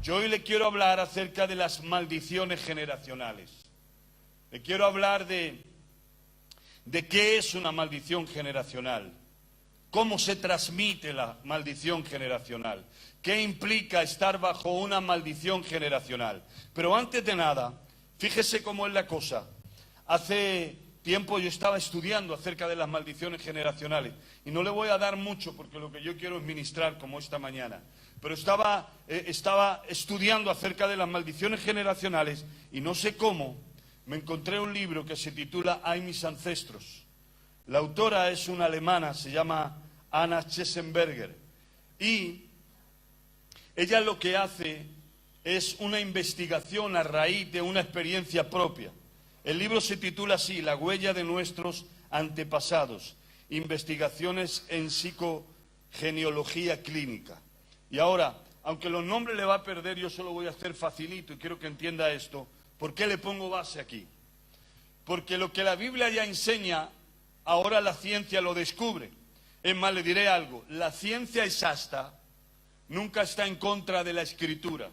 Yo hoy le quiero hablar acerca de las maldiciones generacionales. Le quiero hablar de qué es una maldición generacional, cómo se transmite la maldición generacional, qué implica estar bajo una maldición generacional. Pero antes de nada, fíjese cómo es la cosa. Hace tiempo yo estaba estudiando acerca de las maldiciones generacionales y no le voy a dar mucho porque lo que yo quiero es ministrar como esta mañana. Pero estaba estudiando acerca de las maldiciones generacionales y no sé cómo me encontré un libro que se titula Ay, mis ancestros. La autora es una alemana, se llama Anna Chesenberger, y ella lo que hace es una investigación a raíz de una experiencia propia. El libro se titula así, La huella de nuestros antepasados, investigaciones en psicogenealogía clínica. Y ahora, aunque los nombres le va a perder, yo solo voy a hacer facilito y quiero que entienda esto. ¿Por qué le pongo base aquí? Porque lo que la Biblia ya enseña, ahora la ciencia lo descubre. Es más, le diré algo, la ciencia exacta nunca está en contra de la Escritura.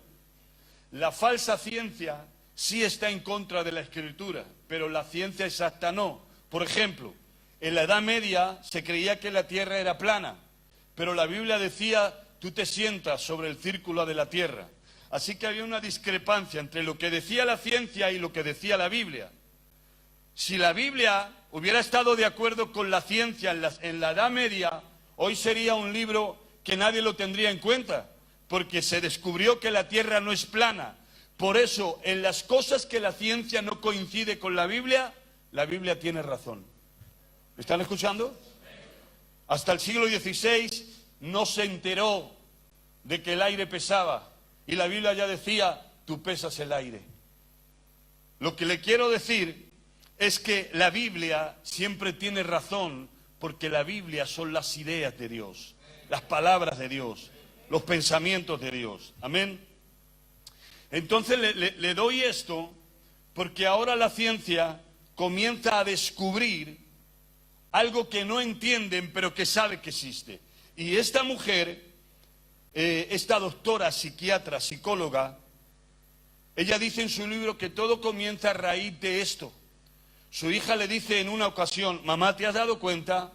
La falsa ciencia sí está en contra de la Escritura, pero la ciencia exacta no. Por ejemplo, en la Edad Media se creía que la Tierra era plana, pero la Biblia decía, tú te sientas sobre el círculo de la Tierra. Así que había una discrepancia entre lo que decía la ciencia y lo que decía la Biblia. Si la Biblia hubiera estado de acuerdo con la ciencia en la Edad Media, hoy sería un libro que nadie lo tendría en cuenta, porque se descubrió que la Tierra no es plana. Por eso, en las cosas que la ciencia no coincide con la Biblia tiene razón. ¿Me están escuchando? Hasta el siglo XVI no se enteró de que el aire pesaba. Y la Biblia ya decía, tú pesas el aire. Lo que le quiero decir es que la Biblia siempre tiene razón, porque la Biblia son las ideas de Dios, las palabras de Dios, los pensamientos de Dios. Amén. Entonces le doy esto porque ahora la ciencia comienza a descubrir algo que no entienden, pero que sabe que existe. Y esta mujer, esta doctora, psiquiatra, psicóloga, ella dice en su libro que todo comienza a raíz de esto. Su hija le dice en una ocasión, mamá, ¿te has dado cuenta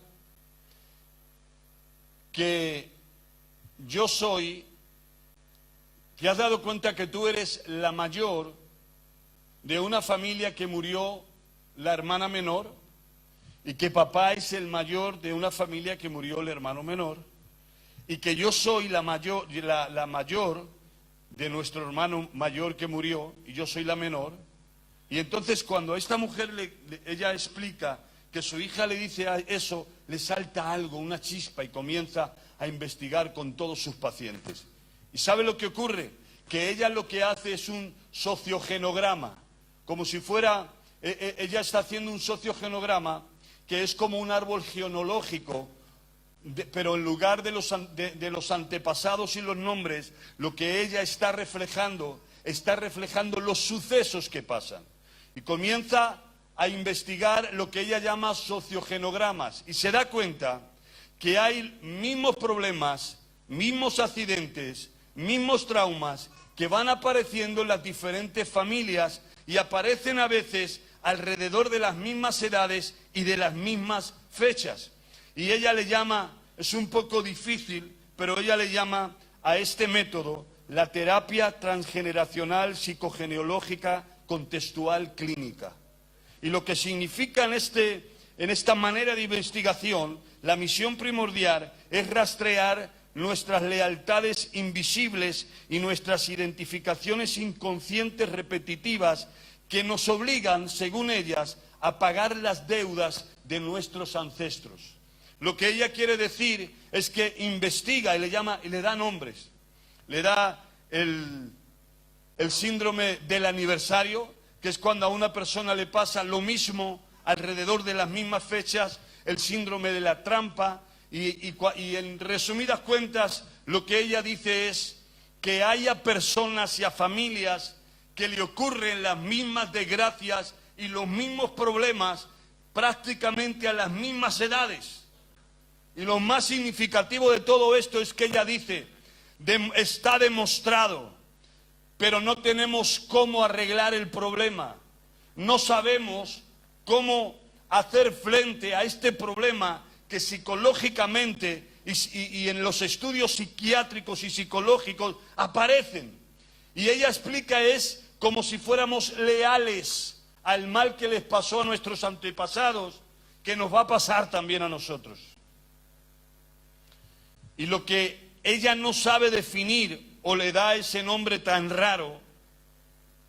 que te has dado cuenta que tú eres la mayor de una familia que murió la hermana menor y que papá es el mayor de una familia que murió el hermano menor? Y que yo soy la mayor de nuestro hermano mayor que murió, y yo soy la menor. Y entonces cuando a esta mujer ella explica que su hija le dice eso, le salta algo, una chispa, y comienza a investigar con todos sus pacientes. ¿Y sabe lo que ocurre? Que ella lo que hace es un sociogenograma, como si fuera, ella está haciendo un sociogenograma que es como un árbol genealógico, pero en lugar de los antepasados y los nombres, lo que ella está reflejando los sucesos que pasan. Y comienza a investigar lo que ella llama sociogenogramas. Y se da cuenta que hay mismos problemas, mismos accidentes, mismos traumas que van apareciendo en las diferentes familias y aparecen a veces alrededor de las mismas edades y de las mismas fechas. Y ella le llama, es un poco difícil, pero ella le llama a este método la terapia transgeneracional psicogenealógica contextual clínica. Y lo que significa en esta manera de investigación, la misión primordial es rastrear nuestras lealtades invisibles y nuestras identificaciones inconscientes repetitivas que nos obligan, según ellas, a pagar las deudas de nuestros ancestros. Lo que ella quiere decir es que investiga y le da nombres. Le da el síndrome del aniversario, que es cuando a una persona le pasa lo mismo alrededor de las mismas fechas, el síndrome de la trampa, y en resumidas cuentas lo que ella dice es que haya personas y a familias que le ocurren las mismas desgracias y los mismos problemas prácticamente a las mismas edades. Y lo más significativo de todo esto es que ella dice, está demostrado pero no tenemos cómo arreglar el problema. No sabemos cómo hacer frente a este problema que psicológicamente y en los estudios psiquiátricos y psicológicos aparecen. Y ella explica es como si fuéramos leales al mal que les pasó a nuestros antepasados, que nos va a pasar también a nosotros. Y lo que ella no sabe definir o le da ese nombre tan raro,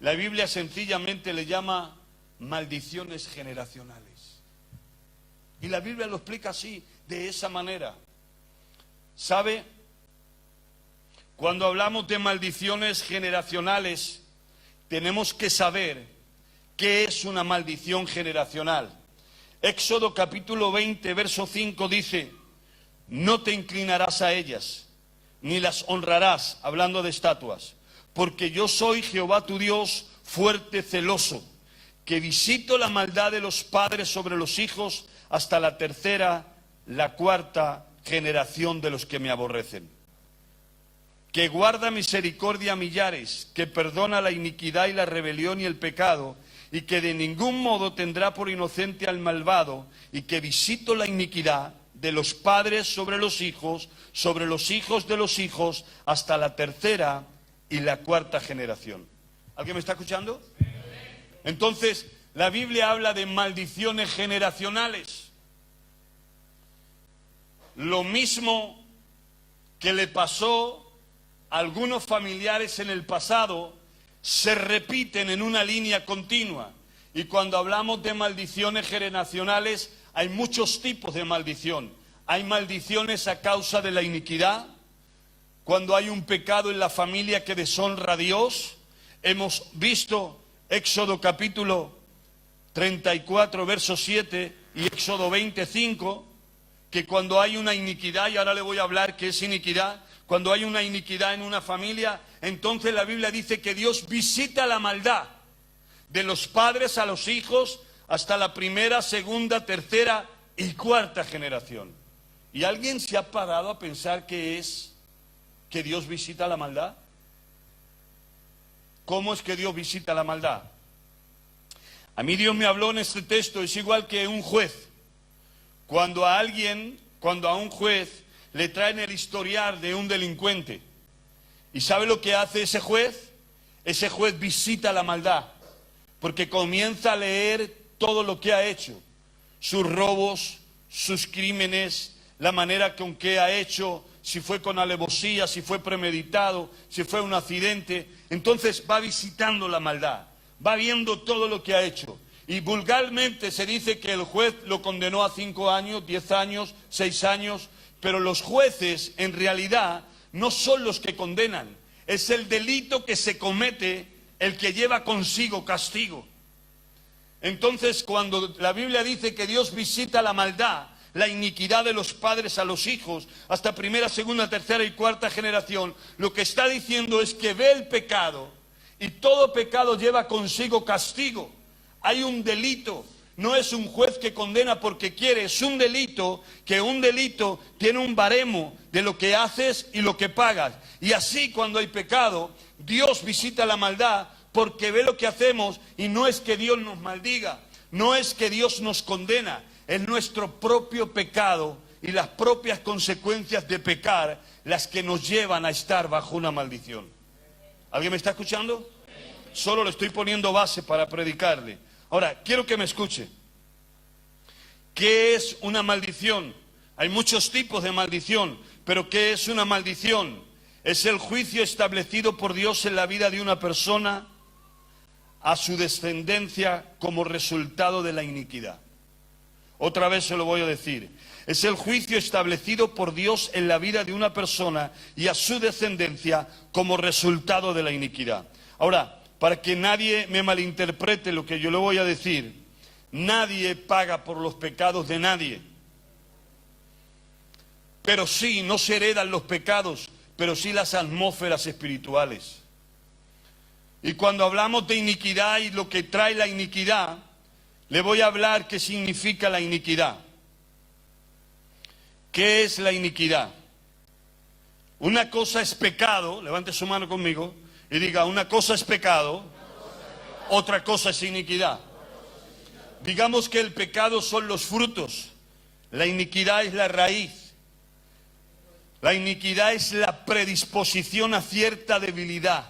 la Biblia sencillamente le llama maldiciones generacionales. Y la Biblia lo explica así, de esa manera. ¿Sabe? Cuando hablamos de maldiciones generacionales, tenemos que saber qué es una maldición generacional. Éxodo capítulo 20, verso 5 dice: no te inclinarás a ellas, ni las honrarás, hablando de estatuas, porque yo soy Jehová tu Dios, fuerte, celoso, que visito la maldad de los padres sobre los hijos hasta la tercera, la cuarta generación de los que me aborrecen. Que guarda misericordia a millares, que perdona la iniquidad y la rebelión y el pecado, y que de ningún modo tendrá por inocente al malvado, y que visito la iniquidad de los padres sobre los hijos de los hijos, hasta la tercera y la cuarta generación. ¿Alguien me está escuchando? Entonces, la Biblia habla de maldiciones generacionales. Lo mismo que le pasó a algunos familiares en el pasado, se repiten en una línea continua. Y cuando hablamos de maldiciones generacionales, hay muchos tipos de maldición. Hay maldiciones a causa de la iniquidad, cuando hay un pecado en la familia que deshonra a Dios. Hemos visto Éxodo capítulo 34, verso 7 y Éxodo 25, que cuando hay una iniquidad, y ahora le voy a hablar qué es iniquidad, cuando hay una iniquidad en una familia, entonces la Biblia dice que Dios visita la maldad de los padres a los hijos hasta la primera, segunda, tercera y cuarta generación. ¿Y alguien se ha parado a pensar qué es que Dios visita la maldad? ¿Cómo es que Dios visita la maldad? A mí Dios me habló en este texto, es igual que un juez. Cuando a un juez le traen el historial de un delincuente, ¿y sabe lo que hace ese juez? Ese juez visita la maldad, porque comienza a leer todo lo que ha hecho, sus robos, sus crímenes, la manera con que ha hecho, si fue con alevosía, si fue premeditado, si fue un accidente. Entonces va visitando la maldad, va viendo todo lo que ha hecho. Y vulgarmente se dice que el juez lo condenó a 5 años, 10 años, 6 años, pero los jueces en realidad no son los que condenan, es el delito que se comete el que lleva consigo castigo. Entonces, cuando la Biblia dice que Dios visita la maldad, la iniquidad de los padres a los hijos, hasta primera, segunda, tercera y cuarta generación, lo que está diciendo es que ve el pecado, y todo pecado lleva consigo castigo. Hay un delito. No es un juez que condena porque quiere, es un delito, que un delito tiene un baremo de lo que haces y lo que pagas. Y así cuando hay pecado, Dios visita la maldad porque ve lo que hacemos, y no es que Dios nos maldiga, no es que Dios nos condena, es nuestro propio pecado y las propias consecuencias de pecar las que nos llevan a estar bajo una maldición. ¿Alguien me está escuchando? Solo le estoy poniendo base para predicarle. Ahora, quiero que me escuche. ¿Qué es una maldición? Hay muchos tipos de maldición, pero ¿qué es una maldición? Es el juicio establecido por Dios en la vida de una persona a su descendencia como resultado de la iniquidad. Otra vez se lo voy a decir. Es el juicio establecido por Dios en la vida de una persona y a su descendencia como resultado de la iniquidad. Ahora, para que nadie me malinterprete lo que yo le voy a decir, nadie paga por los pecados de nadie. Pero sí, no se heredan los pecados, pero sí las atmósferas espirituales. Y cuando hablamos de iniquidad y lo que trae la iniquidad, le voy a hablar qué significa la iniquidad. ¿Qué es la iniquidad? Una cosa es pecado, levante su mano conmigo, Y diga, una cosa es pecado, otra cosa es iniquidad. Digamos que el pecado son los frutos, la iniquidad es la raíz. La iniquidad es la predisposición a cierta debilidad.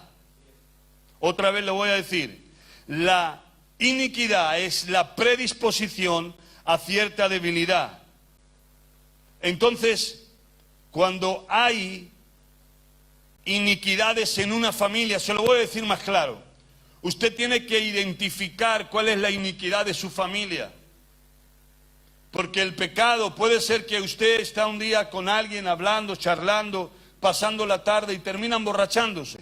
Otra vez lo voy a decir. La iniquidad es la predisposición a cierta debilidad. Entonces, cuando hay iniquidades en una familia, se lo voy a decir más claro. Usted tiene que identificar cuál es la iniquidad de su familia. Porque el pecado puede ser que usted está un día con alguien hablando, charlando, pasando la tarde y termina emborrachándose.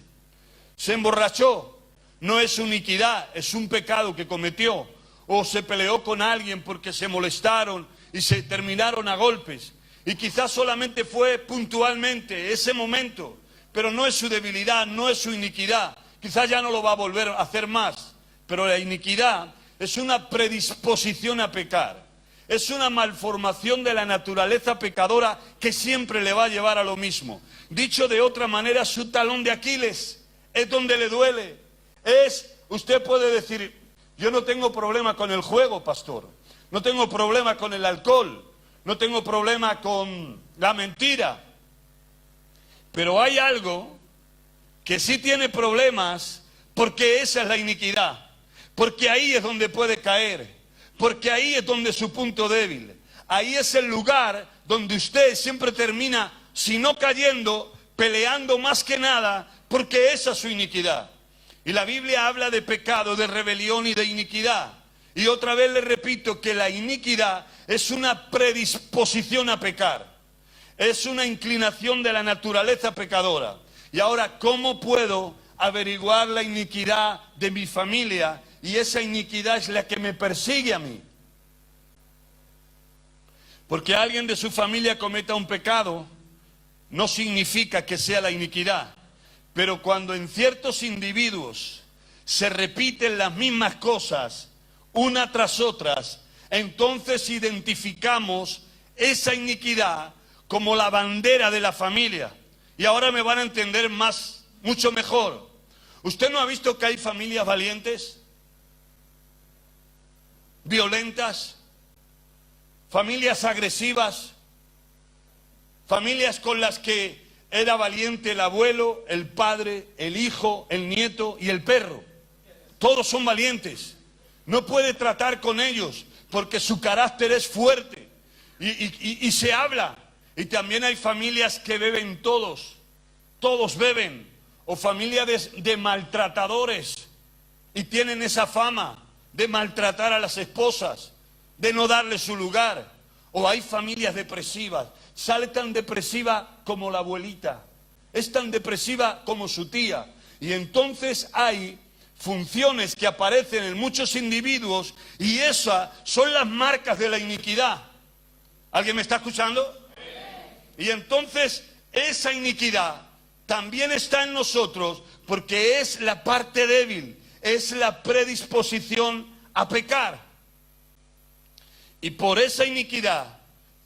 Se emborrachó, no es su iniquidad, es un pecado que cometió. O se peleó con alguien porque se molestaron y se terminaron a golpes. Y quizás solamente fue puntualmente ese momento, pero no es su debilidad, no es su iniquidad. Quizás ya no lo va a volver a hacer más, pero la iniquidad es una predisposición a pecar. Es una malformación de la naturaleza pecadora que siempre le va a llevar a lo mismo. Dicho de otra manera, su talón de Aquiles es donde le duele. Usted puede decir, yo no tengo problema con el juego, pastor. No tengo problema con el alcohol. No tengo problema con la mentira. Pero hay algo que sí tiene problemas, porque esa es la iniquidad. Porque ahí es donde puede caer. Porque ahí es donde es su punto débil. Ahí es el lugar donde usted siempre termina, si no cayendo, peleando más que nada, porque esa es su iniquidad. Y la Biblia habla de pecado, de rebelión y de iniquidad. Y otra vez le repito que la iniquidad es una predisposición a pecar. Es una inclinación de la naturaleza pecadora. Y ahora, ¿cómo puedo averiguar la iniquidad de mi familia? Y esa iniquidad es la que me persigue a mí. Porque alguien de su familia cometa un pecado, no significa que sea la iniquidad. Pero cuando en ciertos individuos se repiten las mismas cosas, una tras otras, entonces identificamos esa iniquidad como la bandera de la familia. Y ahora me van a entender mucho mejor. ¿Usted no ha visto que hay familias valientes? Violentas, familias agresivas, familias con las que era valiente el abuelo, el padre, el hijo, el nieto y el perro. Todos son valientes. No puede tratar con ellos porque su carácter es fuerte y se habla. Y también hay familias que beben todos beben, o familias de maltratadores y tienen esa fama de maltratar a las esposas, de no darle su lugar. O hay familias depresivas, sale tan depresiva como la abuelita, es tan depresiva como su tía. Y entonces hay funciones que aparecen en muchos individuos y esas son las marcas de la iniquidad. ¿Alguien me está escuchando? Y entonces esa iniquidad también está en nosotros porque es la parte débil, es la predisposición a pecar. Y por esa iniquidad,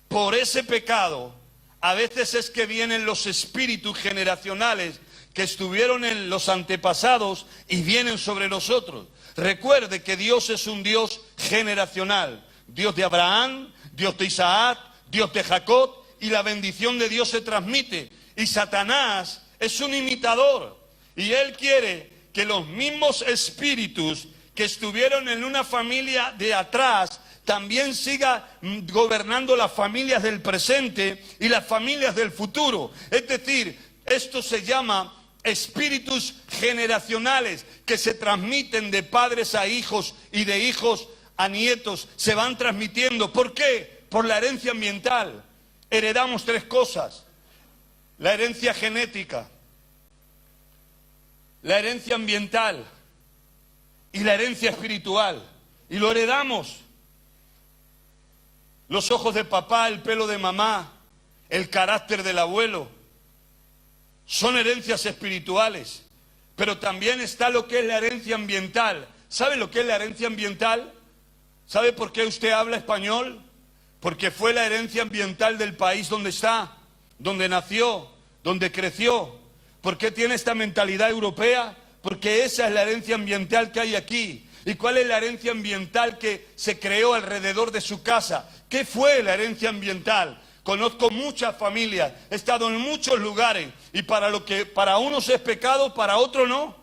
por ese pecado, a veces es que vienen los espíritus generacionales que estuvieron en los antepasados y vienen sobre nosotros. Recuerde que Dios es un Dios generacional. Dios de Abraham, Dios de Isaac, Dios de Jacob, y la bendición de Dios se transmite. Y Satanás es un imitador y él quiere que los mismos espíritus que estuvieron en una familia de atrás también siga gobernando las familias del presente y las familias del futuro. Es decir, esto se llama espíritus generacionales que se transmiten de padres a hijos y de hijos a nietos. Se van transmitiendo. ¿Por qué? Por la herencia ambiental. Heredamos tres cosas: la herencia genética, la herencia ambiental y la herencia espiritual. Y lo heredamos. Los ojos de papá, el pelo de mamá, el carácter del abuelo, son herencias espirituales. Pero también está lo que es la herencia ambiental. ¿Sabe lo que es la herencia ambiental? ¿Sabe por qué usted habla español? Porque fue la herencia ambiental del país donde está, donde nació, donde creció. ¿Por qué tiene esta mentalidad europea? Porque esa es la herencia ambiental que hay aquí. ¿Y cuál es la herencia ambiental que se creó alrededor de su casa? ¿Qué fue la herencia ambiental? Conozco muchas familias, he estado en muchos lugares y para lo que para unos es pecado, para otros no.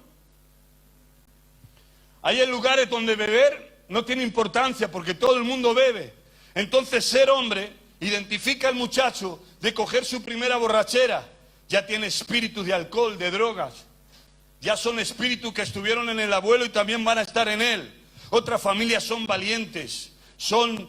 Hay lugares donde beber no tiene importancia porque todo el mundo bebe. Entonces ser hombre identifica al muchacho de coger su primera borrachera. Ya tiene espíritus de alcohol, de drogas. Ya son espíritus que estuvieron en el abuelo y también van a estar en él. Otras familias son valientes, son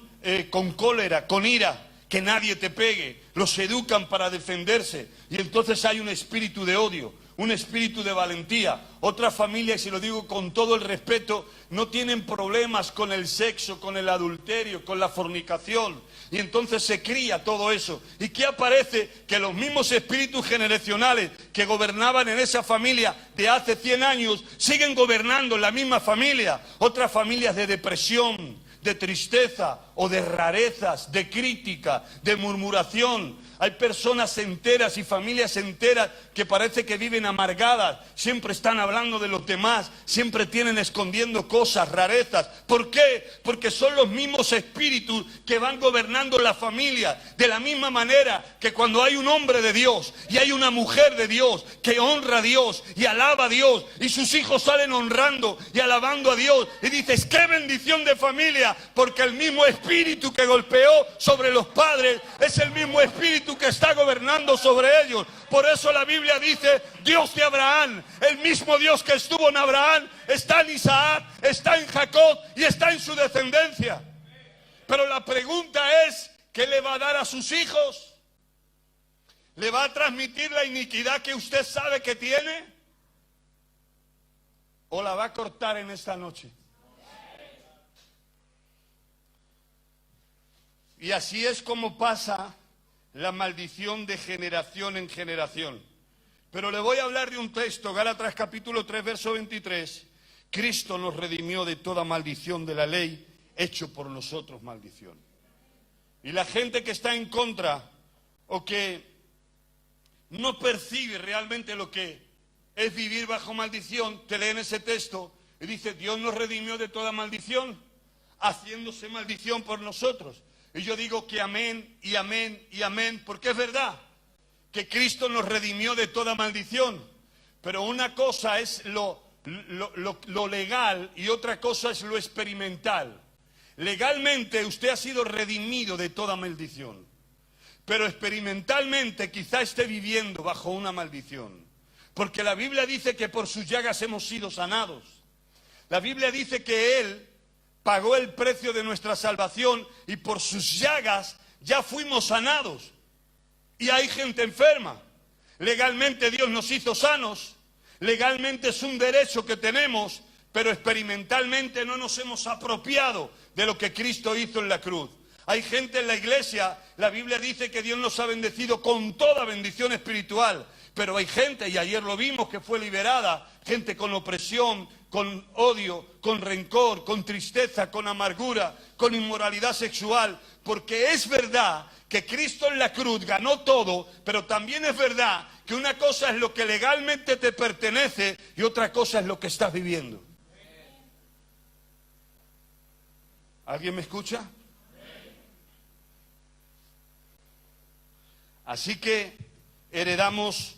con cólera, con ira, que nadie te pegue. Los educan para defenderse y entonces hay un espíritu de odio, un espíritu de valentía. Otras familias, y se lo digo con todo el respeto, no tienen problemas con el sexo, con el adulterio, con la fornicación. Y entonces se cría todo eso. ¿Y qué aparece? Que los mismos espíritus generacionales que gobernaban en esa familia de hace 100 años siguen gobernando en la misma familia. Otras familias de depresión, de tristeza o de rarezas, de crítica, de murmuración. Hay personas enteras y familias enteras que parece que viven amargadas, siempre están hablando de los demás, siempre tienen escondiendo cosas, rarezas. ¿Por qué? Porque son los mismos espíritus que van gobernando la familia, de la misma manera que cuando hay un hombre de Dios y hay una mujer de Dios que honra a Dios y alaba a Dios y sus hijos salen honrando y alabando a Dios y dices, ¡qué bendición de familia! Porque el mismo espíritu que golpeó sobre los padres es el mismo espíritu que está gobernando sobre ellos. Por eso la Biblia dice, Dios de Abraham, el mismo Dios que estuvo en Abraham, está en Isaac, está en Jacob y está en su descendencia. Pero la pregunta es, ¿qué le va a dar a sus hijos? ¿Le va a transmitir la iniquidad que usted sabe que tiene? ¿O la va a cortar en esta noche? Y así es como pasa la maldición de generación en generación. Pero le voy a hablar de un texto, Gálatas capítulo 3, verso 23. Cristo nos redimió de toda maldición de la ley, hecho por nosotros maldición. Y la gente que está en contra o que no percibe realmente lo que es vivir bajo maldición, te leen ese texto y dice, Dios nos redimió de toda maldición, haciéndose maldición por nosotros. Y yo digo que amén y amén y amén, porque es verdad que Cristo nos redimió de toda maldición. Pero una cosa es lo legal y otra cosa es lo experimental. Legalmente usted ha sido redimido de toda maldición, pero experimentalmente quizá esté viviendo bajo una maldición. Porque la Biblia dice que por sus llagas hemos sido sanados. La Biblia dice que Él pagó el precio de nuestra salvación y por sus llagas ya fuimos sanados. Y hay gente enferma. Legalmente Dios nos hizo sanos. Legalmente es un derecho que tenemos, pero experimentalmente no nos hemos apropiado de lo que Cristo hizo en la cruz. Hay gente en la iglesia, la Biblia dice que Dios nos ha bendecido con toda bendición espiritual. Pero hay gente, y ayer lo vimos, que fue liberada, gente con opresión, con odio, con rencor, con tristeza, con amargura, con inmoralidad sexual. Porque es verdad que Cristo en la cruz ganó todo, pero también es verdad que una cosa es lo que legalmente te pertenece y otra cosa es lo que estás viviendo. ¿Alguien me escucha? Así que heredamos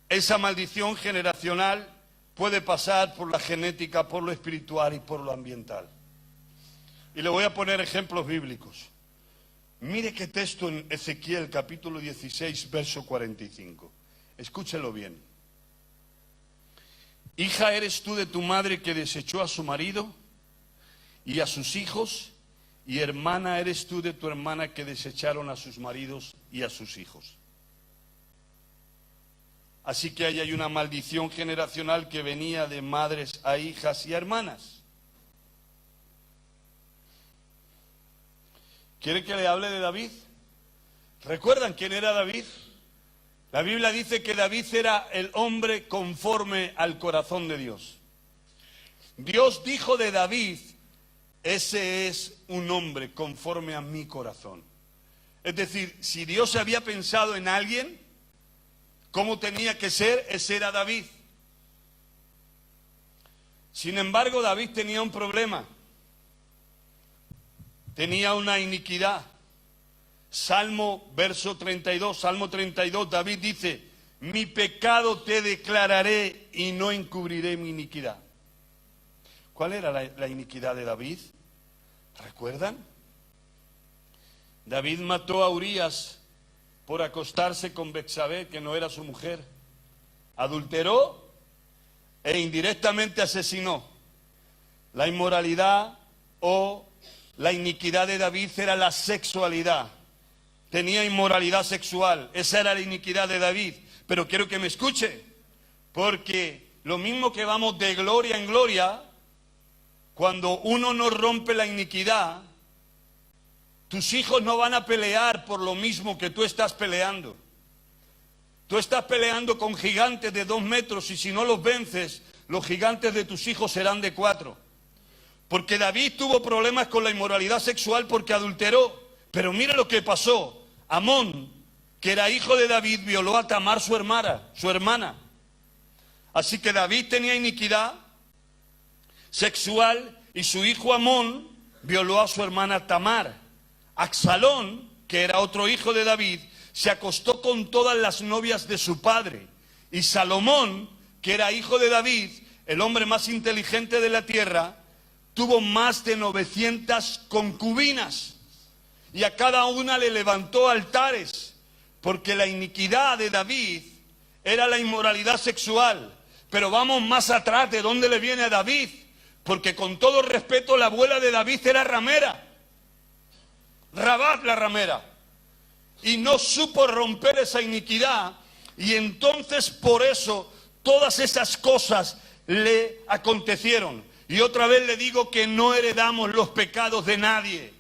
esa maldición generacional, puede pasar por la genética, por lo espiritual y por lo ambiental. Y le voy a poner ejemplos bíblicos. Mire qué texto en Ezequiel capítulo 16, verso 45. Escúchelo bien. Hija eres tú de tu madre que desechó a su marido y a sus hijos, y hermana eres tú de tu hermana que desecharon a sus maridos y a sus hijos. Así que ahí hay una maldición generacional que venía de madres a hijas y a hermanas. ¿Quiere que le hable de David? ¿Recuerdan quién era David? La Biblia dice que David era el hombre conforme al corazón de Dios. Dios dijo de David, ese es un hombre conforme a mi corazón. Es decir, si Dios había pensado en alguien, cómo tenía que ser, ese era David. Sin embargo, David tenía un problema. Tenía una iniquidad. Salmo 32, David dice: mi pecado te declararé y no encubriré mi iniquidad. ¿Cuál era la iniquidad de David? ¿Recuerdan? David mató a Urías por acostarse con Betsabé, que no era su mujer. Adulteró e indirectamente asesinó. La inmoralidad o la iniquidad de David era la sexualidad. Tenía inmoralidad sexual. Esa era la iniquidad de David. Pero quiero que me escuche, porque lo mismo que vamos de gloria en gloria, cuando uno no rompe la iniquidad, tus hijos no van a pelear por lo mismo que tú estás peleando. Tú estás peleando con gigantes de 2 metros y si no los vences, los gigantes de tus hijos serán de 4. Porque David tuvo problemas con la inmoralidad sexual porque adulteró. Pero mira lo que pasó. Amón, que era hijo de David, violó a Tamar, su hermana. Así que David tenía iniquidad sexual y su hijo Amón violó a su hermana Tamar. Absalón, que era otro hijo de David, se acostó con todas las novias de su padre. Y Salomón, que era hijo de David, el hombre más inteligente de la tierra, tuvo más de 900 concubinas. Y a cada una le levantó altares, porque la iniquidad de David era la inmoralidad sexual. Pero vamos más atrás, ¿de dónde le viene a David? Porque con todo respeto, la abuela de David era ramera. Rabat la ramera. Y no supo romper esa iniquidad. Y entonces por eso todas esas cosas le acontecieron. Y otra vez le digo que no heredamos los pecados de nadie.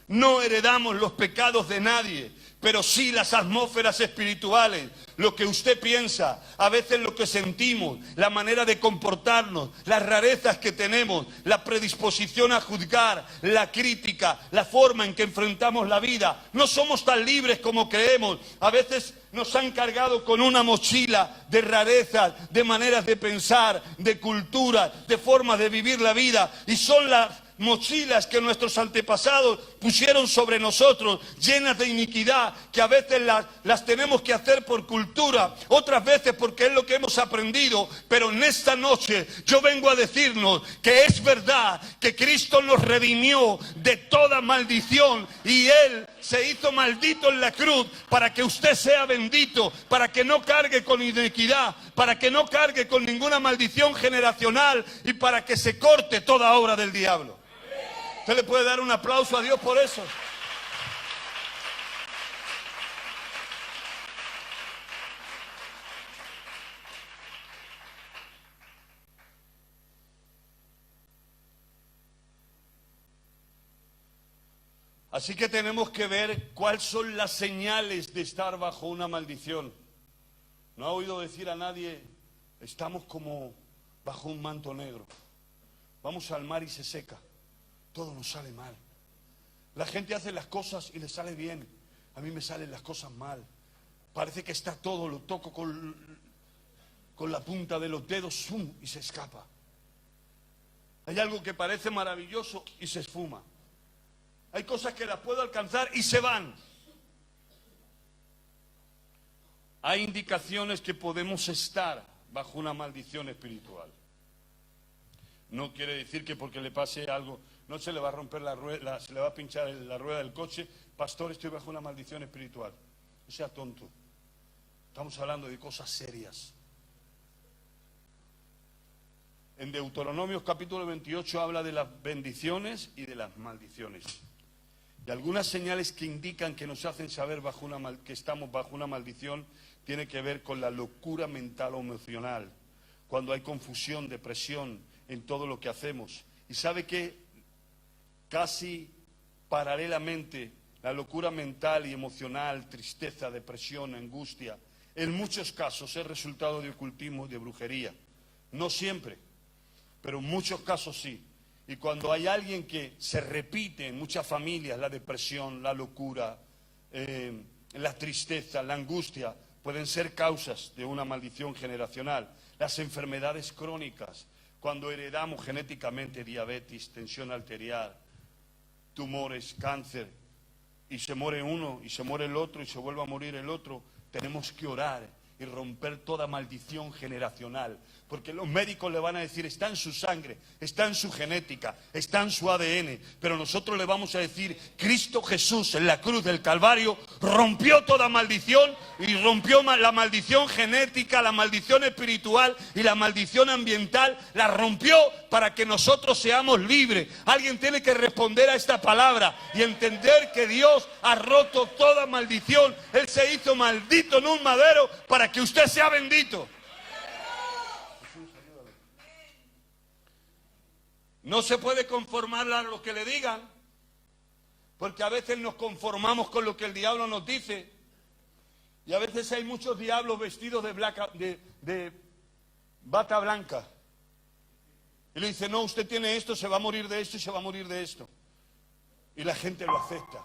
No heredamos los pecados de nadie. Pero sí las atmósferas espirituales, lo que usted piensa, a veces lo que sentimos, la manera de comportarnos, las rarezas que tenemos, la predisposición a juzgar, la crítica, la forma en que enfrentamos la vida. No somos tan libres como creemos. A veces nos han cargado con una mochila de rarezas, de maneras de pensar, de cultura, de formas de vivir la vida. Y son las mochilas que nuestros antepasados pusieron sobre nosotros, llenas de iniquidad, que a veces las tenemos que hacer por cultura, otras veces porque es lo que hemos aprendido. Pero en esta noche yo vengo a decirnos que es verdad que Cristo nos redimió de toda maldición y Él se hizo maldito en la cruz para que usted sea bendito, para que no cargue con iniquidad, para que no cargue con ninguna maldición generacional y para que se corte toda obra del diablo. ¿Usted le puede dar un aplauso a Dios por eso? Así que tenemos que ver cuáles son las señales de estar bajo una maldición. No ha oído decir a nadie, estamos como bajo un manto negro. Vamos al mar y se seca. Todo nos sale mal. La gente hace las cosas y le sale bien. A mí me salen las cosas mal. Parece que está todo, lo toco con la punta de los dedos, ¡zum!, y se escapa. Hay algo que parece maravilloso y se esfuma. Hay cosas que las puedo alcanzar y se van. Hay indicaciones que podemos estar bajo una maldición espiritual. No quiere decir que porque le pase algo, no se le va a romper la rueda, se le va a pinchar la rueda del coche. Pastor, estoy bajo una maldición espiritual. No sea tonto. Estamos hablando de cosas serias. En Deuteronomios capítulo 28 habla de las bendiciones y de las maldiciones. Y algunas señales que indican que nos hacen saber que estamos bajo una maldición tiene que ver con la locura mental o emocional. Cuando hay confusión, depresión en todo lo que hacemos. Y sabe que casi paralelamente la locura mental y emocional, tristeza, depresión, angustia, en muchos casos es resultado de ocultismo y de brujería. No siempre, pero en muchos casos sí. Y cuando hay alguien que se repite en muchas familias, la depresión, la locura, la tristeza, la angustia, pueden ser causas de una maldición generacional. Las enfermedades crónicas, cuando heredamos genéticamente diabetes, tensión arterial, tumores, cáncer, y se muere uno, y se muere el otro, y se vuelve a morir el otro, tenemos que orar y romper toda maldición generacional, porque los médicos le van a decir, está en su sangre, está en su genética, está en su ADN, pero nosotros le vamos a decir, Cristo Jesús en la cruz del Calvario rompió toda maldición, y rompió la maldición genética, la maldición espiritual y la maldición ambiental, la rompió para que nosotros seamos libres. Alguien tiene que responder a esta palabra y entender que Dios ha roto toda maldición. Él se hizo maldito en un madero para que usted sea bendito. No se puede conformar a lo que le digan, porque a veces nos conformamos con lo que el diablo nos dice, y a veces hay muchos diablos vestidos de bata blanca, y le dice, no, usted tiene esto, se va a morir de esto y se va a morir de esto, y la gente lo acepta.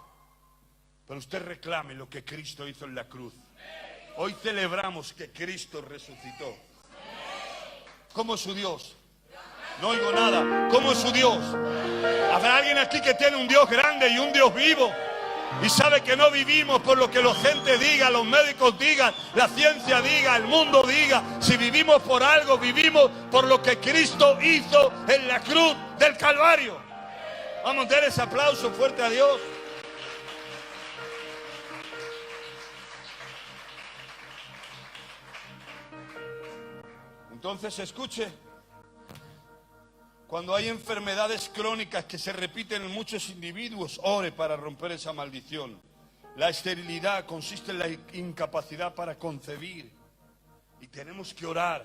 Pero usted reclame lo que Cristo hizo en la cruz. Hoy celebramos que Cristo resucitó. ¿Cómo es su Dios? No oigo nada. ¿Cómo es su Dios? ¿Habrá alguien aquí que tiene un Dios grande y un Dios vivo? Y sabe que no vivimos por lo que la gente diga, los médicos digan, la ciencia diga, el mundo diga. Si vivimos por algo, vivimos por lo que Cristo hizo en la cruz del Calvario. Vamos a dar ese aplauso fuerte a Dios. Entonces escuche. Cuando hay enfermedades crónicas que se repiten en muchos individuos, ore para romper esa maldición. La esterilidad consiste en la incapacidad para concebir. Y tenemos que orar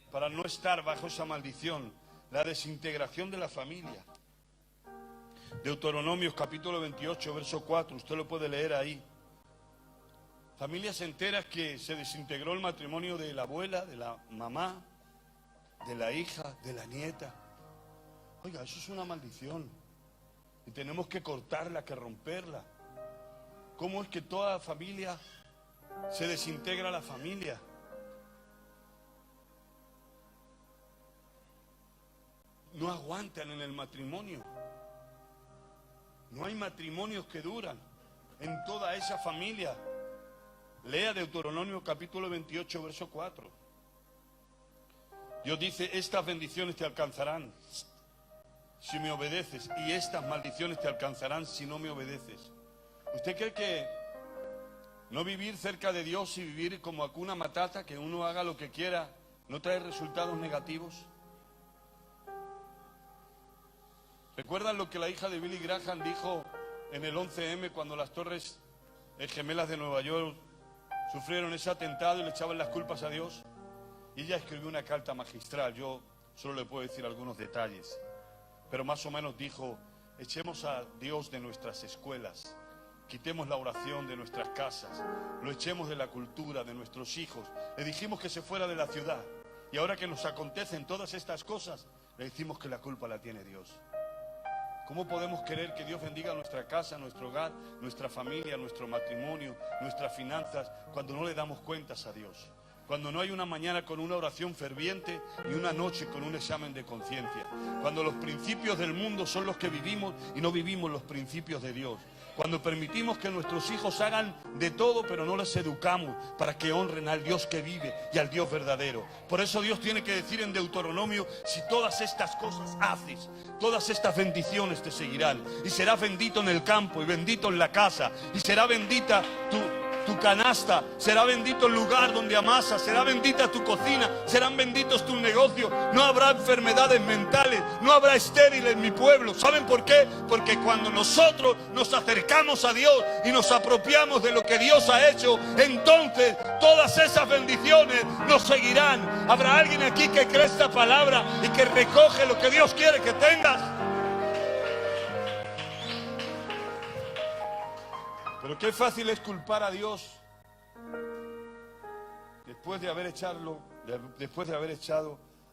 para no estar bajo esa maldición. La desintegración de la familia. Deuteronomios capítulo 28, verso 4. Usted lo puede leer ahí. Familias enteras que se desintegró el matrimonio de la abuela, de la mamá, de la hija, de la nieta. Oiga, eso es una maldición y tenemos que cortarla, que romperla. ¿Cómo es que toda familia se desintegra la familia? No aguantan en el matrimonio. No hay matrimonios que duran en toda esa familia. Lea Deuteronomio capítulo 28, verso 4. Dios dice, estas bendiciones te alcanzarán si me obedeces, y estas maldiciones te alcanzarán si no me obedeces. ¿Usted cree que no vivir cerca de Dios y vivir como Hakuna Matata, que uno haga lo que quiera, no trae resultados negativos? ¿Recuerdan lo que la hija de Billy Graham dijo en el 11M cuando las Torres Gemelas de Nueva York sufrieron ese atentado y le echaban las culpas a Dios? Y ella escribió una carta magistral. Yo solo le puedo decir algunos detalles, pero más o menos dijo, echemos a Dios de nuestras escuelas, quitemos la oración de nuestras casas, lo echemos de la cultura de nuestros hijos. Le dijimos que se fuera de la ciudad, y ahora que nos acontecen todas estas cosas, le decimos que la culpa la tiene Dios. ¿Cómo podemos querer que Dios bendiga nuestra casa, nuestro hogar, nuestra familia, nuestro matrimonio, nuestras finanzas, cuando no le damos cuentas a Dios? Cuando no hay una mañana con una oración ferviente y una noche con un examen de conciencia. Cuando los principios del mundo son los que vivimos y no vivimos los principios de Dios. Cuando permitimos que nuestros hijos hagan de todo, pero no les educamos para que honren al Dios que vive y al Dios verdadero. Por eso Dios tiene que decir en Deuteronomio, si todas estas cosas haces, todas estas bendiciones te seguirán. Y serás bendito en el campo y bendito en la casa. Y será bendita tu canasta, será bendito el lugar donde amasas, será bendita tu cocina, serán benditos tus negocios. No habrá enfermedades mentales, no habrá estériles en mi pueblo. ¿Saben por qué? Porque cuando nosotros nos acercamos a Dios y nos apropiamos de lo que Dios ha hecho, entonces todas esas bendiciones nos seguirán. ¿Habrá alguien aquí que cree esta palabra y que recoge lo que Dios quiere que tengas? Pero qué fácil es culpar a Dios después de haber echado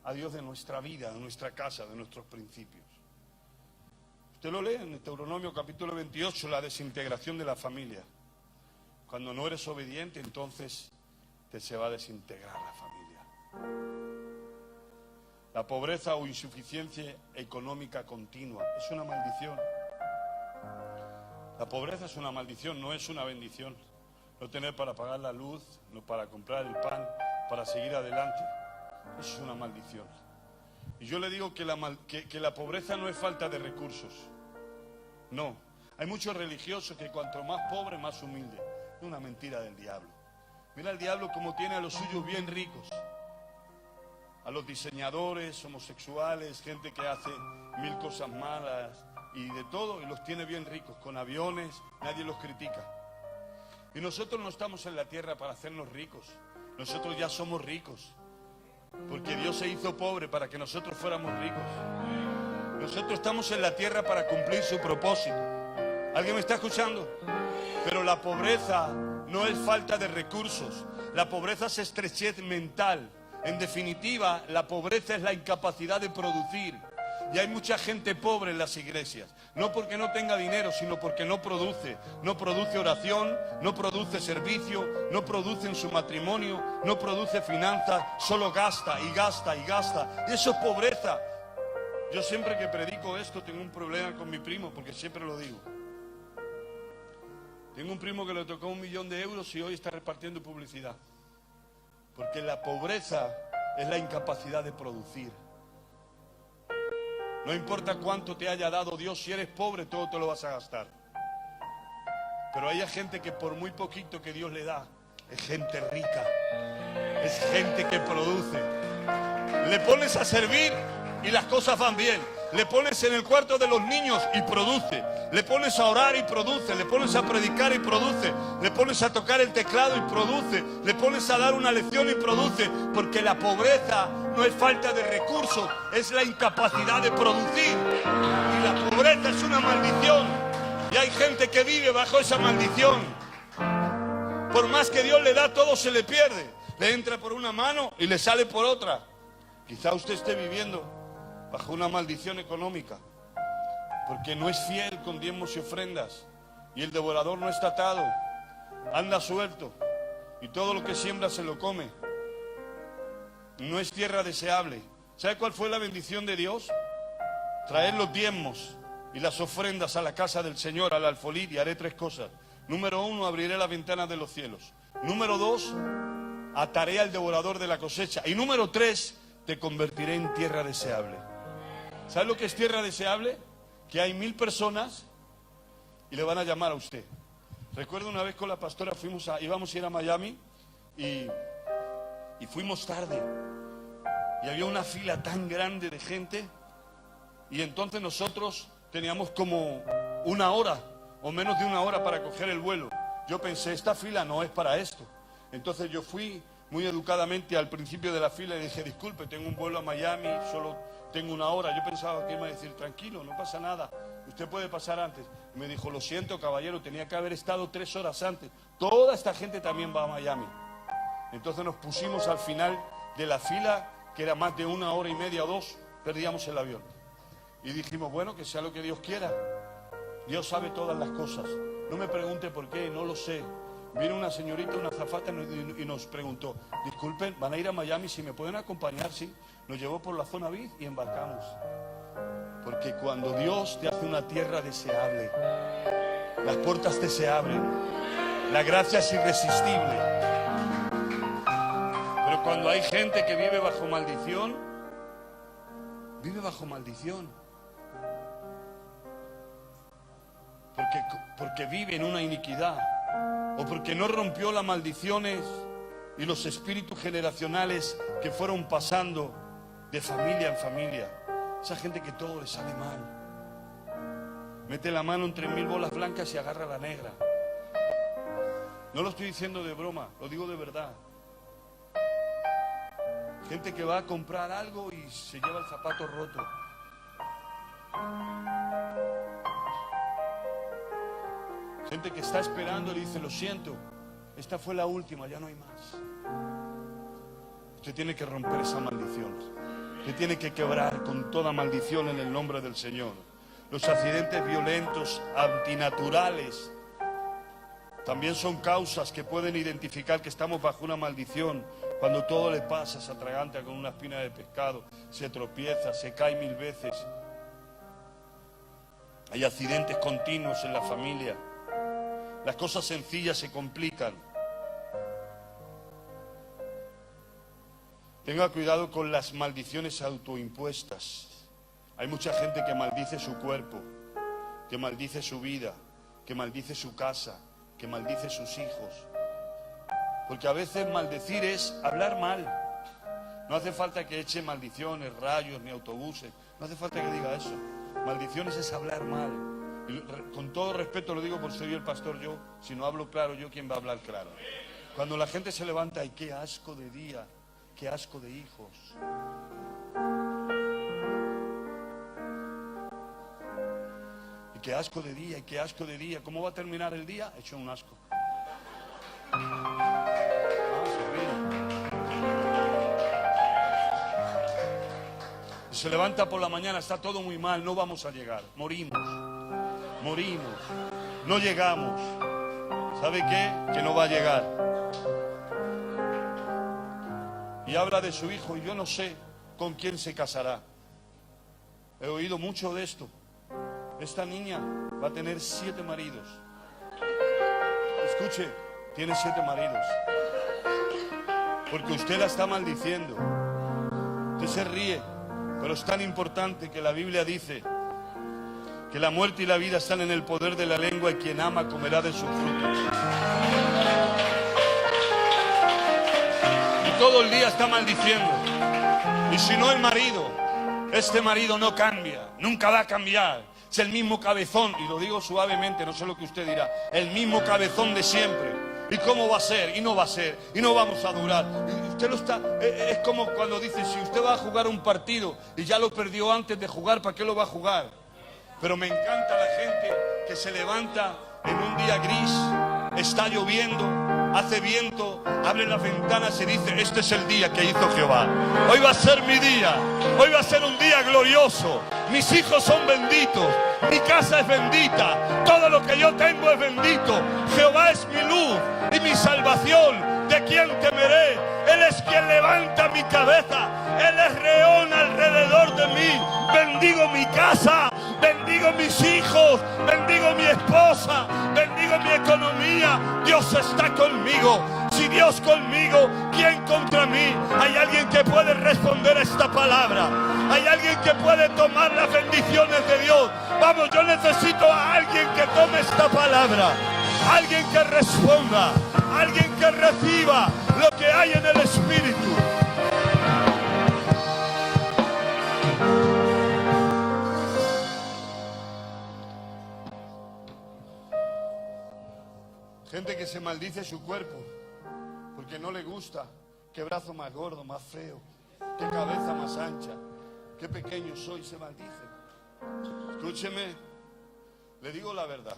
a Dios de nuestra vida, de nuestra casa, de nuestros principios. Usted lo lee en Deuteronomio capítulo 28, la desintegración de la familia. Cuando no eres obediente, entonces se va a desintegrar la familia. La pobreza o insuficiencia económica continua es una maldición. La pobreza es una maldición, no es una bendición. No tener para pagar la luz, no para comprar el pan, para seguir adelante. Eso es una maldición. Y yo le digo que la pobreza no es falta de recursos. No. Hay muchos religiosos que cuanto más pobre, más humilde. Es una mentira del diablo. Mira el diablo como tiene a los suyos bien ricos. A los diseñadores, homosexuales, gente que hace mil cosas malas y de todo, y los tiene bien ricos, con aviones, nadie los critica. Y nosotros no estamos en la tierra para hacernos ricos. Nosotros ya somos ricos. Porque Dios se hizo pobre para que nosotros fuéramos ricos. Nosotros estamos en la tierra para cumplir su propósito. ¿Alguien me está escuchando? Pero la pobreza no es falta de recursos. La pobreza es estrechez mental. En definitiva, la pobreza es la incapacidad de producir. Y hay mucha gente pobre en las iglesias. No porque no tenga dinero, sino porque no produce. No produce oración, no produce servicio, no produce en su matrimonio, no produce finanzas, solo gasta y gasta y gasta. Y eso es pobreza. Yo siempre que predico esto tengo un problema con mi primo, porque siempre lo digo. Tengo un primo que le tocó 1 millón de euros y hoy está repartiendo publicidad. Porque la pobreza es la incapacidad de producir. No importa cuánto te haya dado Dios, si eres pobre todo te lo vas a gastar. Pero hay gente que por muy poquito que Dios le da, es gente rica, es gente que produce. Le pones a servir y las cosas van bien. Le pones en el cuarto de los niños y produce. Le pones a orar y produce. Le pones a predicar y produce. Le pones a tocar el teclado y produce. Le pones a dar una lección y produce. Porque la pobreza no es falta de recursos, es la incapacidad de producir. Y la pobreza es una maldición. Y hay gente que vive bajo esa maldición. Por más que Dios le da, todo se le pierde. Le entra por una mano y le sale por otra. Quizá usted esté viviendo bajo una maldición económica, porque no es fiel con diezmos y ofrendas, y el devorador no está atado, anda suelto, y todo lo que siembra se lo come. No es tierra deseable. ¿Sabe cuál fue la bendición de Dios? Traer los diezmos y las ofrendas a la casa del Señor, al alfolí, y haré 3 cosas. Número 1, abriré las ventanas de los cielos. Número 2, ataré al devorador de la cosecha. Y número 3, te convertiré en tierra deseable. ¿Sabe lo que es tierra deseable? Que hay 1000 personas y le van a llamar a usted. Recuerdo una vez con la pastora íbamos a ir a Miami y fuimos tarde. Y había una fila tan grande de gente y entonces nosotros teníamos como 1 hora o menos de 1 hora para coger el vuelo. Yo pensé, esta fila no es para esto. Entonces yo fui muy educadamente al principio de la fila y dije, disculpe, tengo un vuelo a Miami, solo tengo 1 hora. Yo pensaba que iba a decir, tranquilo, no pasa nada, usted puede pasar antes. Y me dijo, lo siento, caballero, tenía que haber estado 3 horas antes. Toda esta gente también va a Miami. Entonces nos pusimos al final de la fila, que era más de 1 hora y media o 2, perdíamos el avión. Y dijimos, bueno, que sea lo que Dios quiera. Dios sabe todas las cosas. No me pregunte por qué, no lo sé. Vino una señorita, una azafata, y nos preguntó, disculpen, van a ir a Miami, si me pueden acompañar, sí. Nos llevó por la zona VIP y embarcamos. Porque cuando Dios te hace una tierra deseable, las puertas te se abren. La gracia es irresistible. Pero cuando hay gente que vive bajo maldición, vive bajo maldición. Porque vive en una iniquidad. O porque no rompió las maldiciones y los espíritus generacionales que fueron pasando de familia en familia. Esa gente que todo le sale mal. Mete la mano entre 1000 bolas blancas y agarra la negra. No lo estoy diciendo de broma, lo digo de verdad. Gente que va a comprar algo y se lleva el zapato roto. Gente que está esperando y le dice, lo siento, esta fue la última, ya no hay más. Usted tiene que romper esa maldición. Usted tiene que quebrar con toda maldición en el nombre del Señor. Los accidentes violentos, antinaturales, También son causas que pueden identificar que estamos bajo una maldición. Cuando todo le pasa, se atraganta con una espina de pescado, se tropieza, se cae 1000 veces. Hay accidentes continuos en la familia. Las cosas sencillas se complican. Tenga cuidado con las maldiciones autoimpuestas. Hay mucha gente que maldice su cuerpo, que maldice su vida, que maldice su casa, que maldice sus hijos. Porque a veces maldecir es hablar mal. No hace falta que eche maldiciones, rayos, ni autobuses. No hace falta que diga eso. Maldiciones es hablar mal. Y con todo respeto lo digo por ser yo el pastor yo. Si no hablo claro yo, ¿quién va a hablar claro? Cuando la gente se levanta, ¡ay, qué asco de día! ¡Qué asco de hijos! Y qué asco de día, y qué asco de día. ¿Cómo va a terminar el día? Hecho un asco. Se levanta por la mañana, está todo muy mal, no vamos a llegar, morimos, no llegamos. ¿Sabe qué? Que no va a llegar. Y habla de su hijo y yo no sé con quién se casará. He oído mucho de esto. Esta niña va a tener 7 maridos. Escuche, tiene 7 maridos. Porque usted la está maldiciendo. Usted se ríe. Pero es tan importante que la Biblia dice que la muerte y la vida están en el poder de la lengua y quien ama comerá de sus frutos. Y todo el día está maldiciendo. Y si no el marido, este marido no cambia, nunca va a cambiar. Es el mismo cabezón, y lo digo suavemente, no sé lo que usted dirá, el mismo cabezón de siempre. ¿Y cómo va a ser? Y no va a ser, y no vamos a durar. Y usted lo está, es como cuando dice, si usted va a jugar un partido y ya lo perdió antes de jugar, ¿para qué lo va a jugar? Pero me encanta la gente que se levanta en un día gris, está lloviendo, hace viento, abre las ventanas y dice, este es el día que hizo Jehová. Hoy va a ser mi día, hoy va a ser un día glorioso. Mis hijos son benditos, mi casa es bendita, todo lo que yo tengo es bendito. Jehová es mi luz y mi salvación, ¿de quién temeré? Él es quien levanta mi cabeza, Él es león alrededor de mí. Bendigo mi casa, bendigo mis hijos, bendigo mi esposa, bendigo mi economía. Dios está conmigo. Si Dios conmigo, ¿quién contra mí? Hay alguien que puede responder a esta palabra. Hay alguien que puede tomar las bendiciones de Dios. Vamos, yo necesito a alguien que tome esta palabra. Alguien que responda. Alguien que reciba lo que hay en el Espíritu. Gente que se maldice su cuerpo porque no le gusta. Qué brazo más gordo, más feo. Qué cabeza más ancha. Qué pequeño soy, se maldice. Escúcheme, le digo la verdad.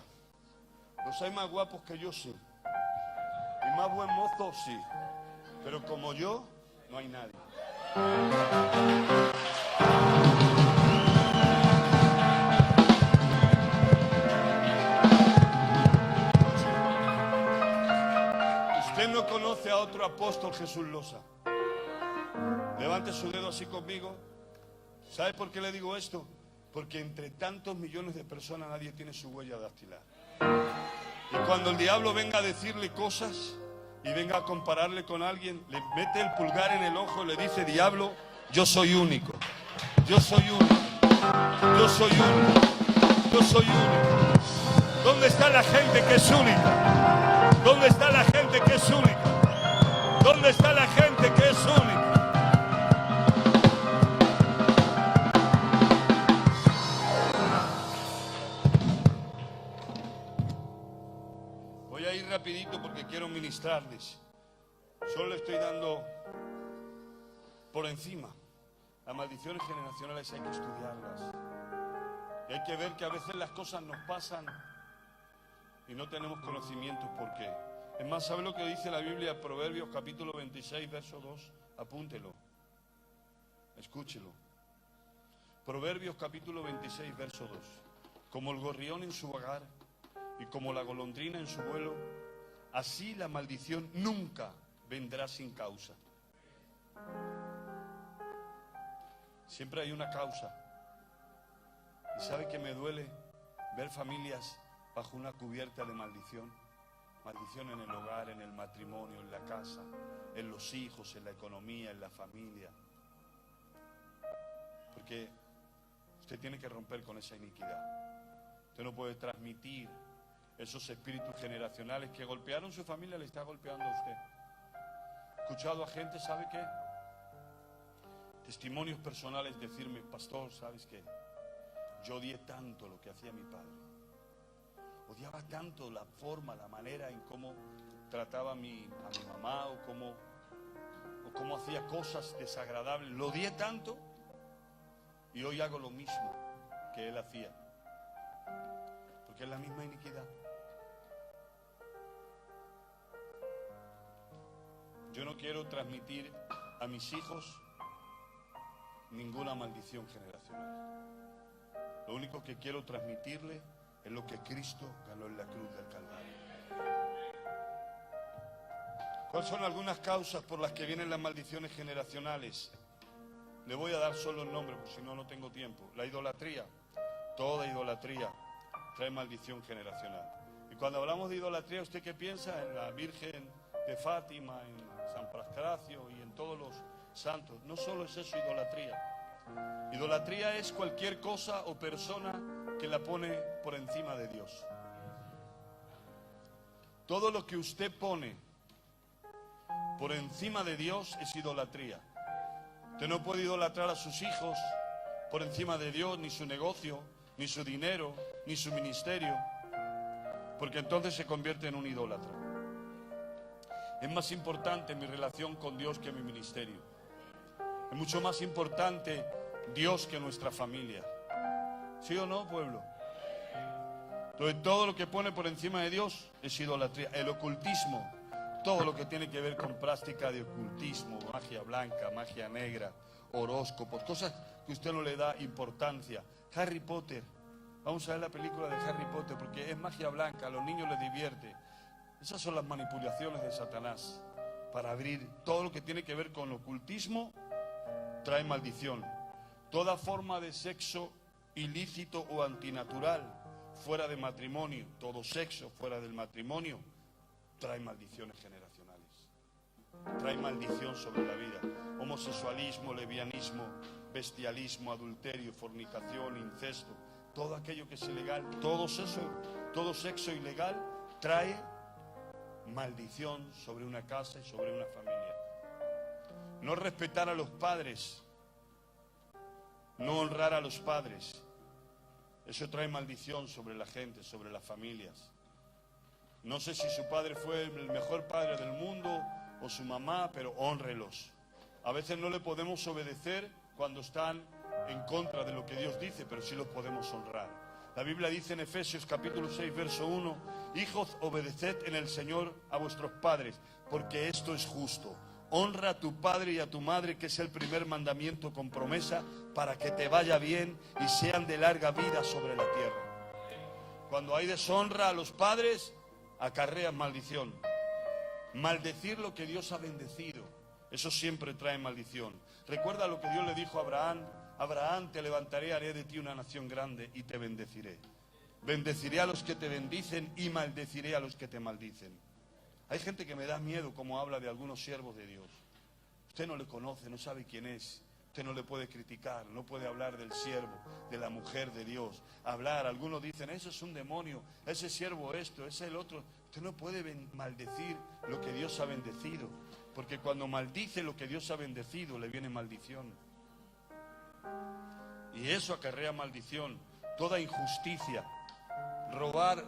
Los hay más guapos que yo, sí. Y más buen mozo, sí. Pero como yo, no hay nadie. Usted no conoce a otro apóstol Jesús Loza. Levante su dedo así conmigo. ¿Sabe por qué le digo esto? Porque entre tantos millones de personas nadie tiene su huella dactilar. Y cuando el diablo venga a decirle cosas y venga a compararle con alguien, le mete el pulgar en el ojo y le dice, diablo, yo soy único. Yo soy único. Yo soy único. Yo soy único. ¿Dónde está la gente que es única? ¿Dónde está la gente que es única? ¿Dónde está la gente que es única? Voy a ir rapidito porque quiero ministrarles. Solo le estoy dando por encima. Las maldiciones generacionales hay que estudiarlas. Y hay que ver que a veces las cosas nos pasan y no tenemos conocimientos por qué. Es más, ¿sabe lo que dice la Biblia? Proverbios capítulo 26, verso 2. Apúntelo. Escúchelo. Proverbios capítulo 26, verso 2. Como el gorrión en su hogar y como la golondrina en su vuelo, Así la maldición nunca vendrá sin causa. Siempre hay una causa. ¿Y sabe que me duele ver familias bajo una cubierta de maldición? Maldición en el hogar, en el matrimonio, en la casa, en los hijos, en la economía, en la familia. Porque usted tiene que romper con esa iniquidad. Usted no puede transmitir esos espíritus generacionales que golpearon su familia, le está golpeando a usted. He escuchado a gente, ¿sabe qué? Testimonios personales decirme, pastor, ¿sabes qué? Yo odié tanto lo que hacía mi padre. Odiaba tanto la forma, la manera en cómo trataba a mi mamá o cómo hacía cosas desagradables. Lo odié tanto y hoy hago lo mismo que él hacía. Porque es la misma iniquidad. Yo no quiero transmitir a mis hijos ninguna maldición generacional. Lo único que quiero transmitirle es lo que Cristo ganó en la cruz del Calvario. ¿Cuáles son algunas causas por las que vienen las maldiciones generacionales? Le voy a dar solo el nombre, porque si no, no tengo tiempo. La idolatría. Toda idolatría trae maldición generacional. Y cuando hablamos de idolatría, ¿usted qué piensa? En la Virgen de Fátima, en San Pascracio y en todos los santos. No solo es eso idolatría. Idolatría es cualquier cosa o persona que la pone por encima de Dios. Todo lo que usted pone por encima de Dios es idolatría. Usted no puede idolatrar a sus hijos por encima de Dios, ni su negocio, ni su dinero, ni su ministerio, porque entonces se convierte en un idólatra. Es más importante mi relación con Dios que mi ministerio. Es mucho más importante Dios que nuestra familia. ¿Sí o no, pueblo? Entonces todo lo que pone por encima de Dios es idolatría. El ocultismo, todo lo que tiene que ver con práctica de ocultismo, magia blanca, magia negra, horóscopos, cosas que usted no le da importancia. Harry Potter, vamos a ver la película de Harry Potter porque es magia blanca, a los niños les divierte. Esas son las manipulaciones de Satanás para abrir todo lo que tiene que ver con ocultismo. Trae maldición. Toda forma de sexo ilícito o antinatural fuera de matrimonio, todo sexo fuera del matrimonio, trae maldiciones generacionales. Trae maldición sobre la vida. Homosexualismo, lesbianismo, bestialismo, adulterio, fornicación, incesto, todo aquello que es ilegal, todo sexo ilegal trae maldición sobre una casa y sobre una familia. No respetar a los padres, no honrar a los padres, eso trae maldición sobre la gente, sobre las familias. No sé si su padre fue el mejor padre del mundo o su mamá, pero hónrelos. A veces no le podemos obedecer cuando están en contra de lo que Dios dice, pero sí los podemos honrar. La Biblia dice en Efesios capítulo 6, verso 1, hijos, obedeced en el Señor a vuestros padres, porque esto es justo. Honra a tu padre y a tu madre, que es el primer mandamiento con promesa, para que te vaya bien y sean de larga vida sobre la tierra. Cuando hay deshonra a los padres, acarrea maldición. Maldecir lo que Dios ha bendecido, eso siempre trae maldición. Recuerda lo que Dios le dijo a Abraham: Abraham, te levantaré, haré de ti una nación grande y te bendeciré. Bendeciré a los que te bendicen y maldeciré a los que te maldicen. Hay gente que me da miedo como habla de algunos siervos de Dios. Usted no le conoce, no sabe quién es. Usted no le puede criticar, no puede hablar del siervo, de la mujer de Dios. Hablar, algunos dicen, eso es un demonio, ese siervo esto, ese el otro. Usted no puede maldecir lo que Dios ha bendecido, porque cuando maldice lo que Dios ha bendecido, le viene maldición. Y eso acarrea maldición. Toda injusticia, robar,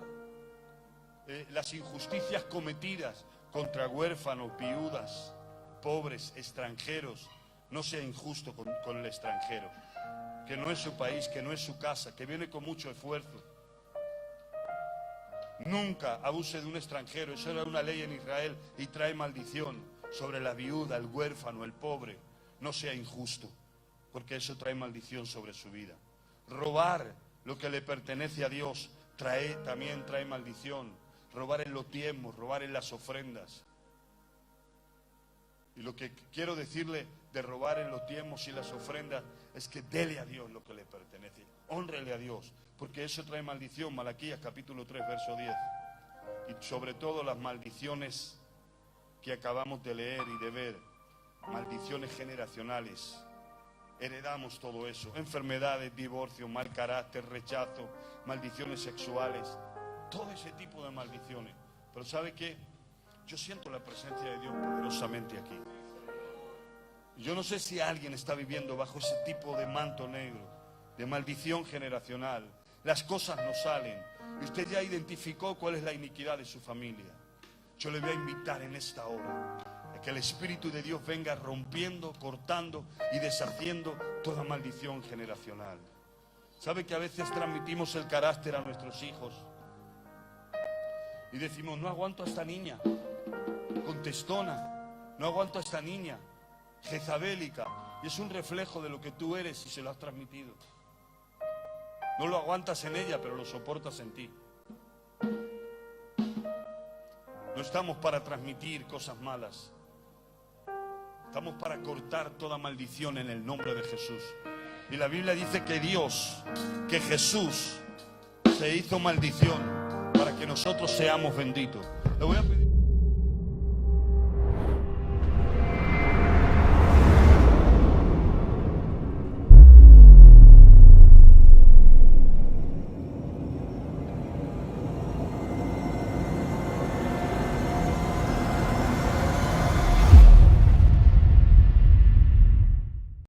las injusticias cometidas contra huérfanos, viudas, pobres, extranjeros. No sea injusto con el extranjero, que no es su país, que no es su casa, que viene con mucho esfuerzo. Nunca abuse de un extranjero. Eso era una ley en Israel y trae maldición sobre la viuda, el huérfano, el pobre. No sea injusto, porque eso trae maldición sobre su vida. Robar lo que le pertenece a Dios también trae maldición. robar en los diezmos, robar en las ofrendas. Y lo que quiero decirle de robar en los diezmos y las ofrendas es que dele a Dios lo que le pertenece. Hónrele a Dios, porque eso trae maldición. Malaquías capítulo 3, verso 10. Y sobre todo las maldiciones que acabamos de leer y de ver, maldiciones generacionales. Heredamos todo eso: enfermedades, divorcio, mal carácter, rechazo, maldiciones sexuales, todo ese tipo de maldiciones. Pero ¿sabe qué? Yo siento la presencia de Dios poderosamente aquí. Yo no sé si alguien está viviendo bajo ese tipo de manto negro, de maldición generacional. Las cosas no salen. Y usted ya identificó cuál es la iniquidad de su familia. Yo le voy a invitar en esta hora a que el Espíritu de Dios venga rompiendo, cortando y deshaciendo toda maldición generacional. ¿Sabe que a veces transmitimos el carácter a nuestros hijos? Y decimos: no aguanto a esta niña contestona, no aguanto a esta niña jezabélica. Y es un reflejo de lo que tú eres y se lo has transmitido. No lo aguantas en ella, pero lo soportas en ti. No estamos para transmitir cosas malas. Estamos para cortar toda maldición en el nombre de Jesús. Y la Biblia dice que Dios, que Jesús se hizo maldición para que nosotros seamos benditos. Le voy a pedir